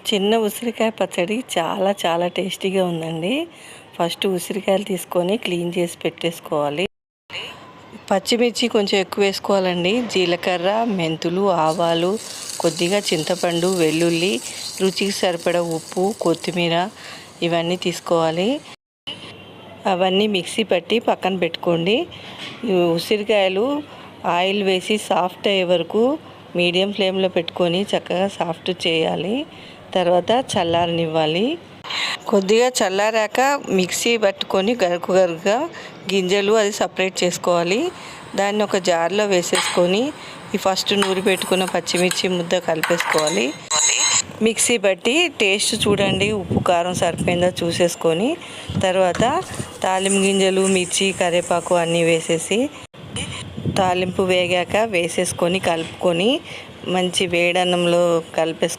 చిన్న ఉసిరికాయ పచ్చడి చాలా చాలా టేస్టీగా ఉందండి. ఫస్ట్ ఉసిరికాయలు తీసుకొని క్లీన్ చేసి పెట్టేసుకోవాలి. పచ్చిమిర్చి కొంచెం ఎక్కువ వేసుకోవాలండి. జీలకర్ర, మెంతులు, ఆవాలు, కొద్దిగా చింతపండు, వెల్లుల్లి, రుచికి సరిపడా ఉప్పు, కొత్తిమీర ఇవన్నీ తీసుకోవాలి. అవన్నీ మిక్సీ పట్టి పక్కన పెట్టుకోండి. ఉసిరికాయలు ఆయిల్ వేసి సాఫ్ట్ అయ్యే వరకు మీడియం ఫ్లేమ్లో పెట్టుకొని చక్కగా సాఫ్ట్ చేయాలి. తర్వాత చల్లారనివ్వాలి. కొద్దిగా చల్లారాక మిక్సీ పట్టుకొని గరుకుగా గింజలు అది సపరేట్ చేసుకోవాలి. దాన్ని ఒక జార్లో వేసేసుకొని ఈ ఫస్ట్ నూరి పెట్టుకున్న పచ్చిమిర్చి ముద్ద కలిపేసుకోవాలి. మిక్సీ బట్టి టేస్ట్ చూడండి, ఉప్పు కారం సరిపోయిందా చూసేసుకొని తర్వాత తాలింపు గింజలు, మిర్చి, కరివేపాకు అన్నీ వేసేసి తాలింపు వేగాక వేసేసుకొని కలుపుకొని మంచి వేడన్నంలో కలిపేసుకొని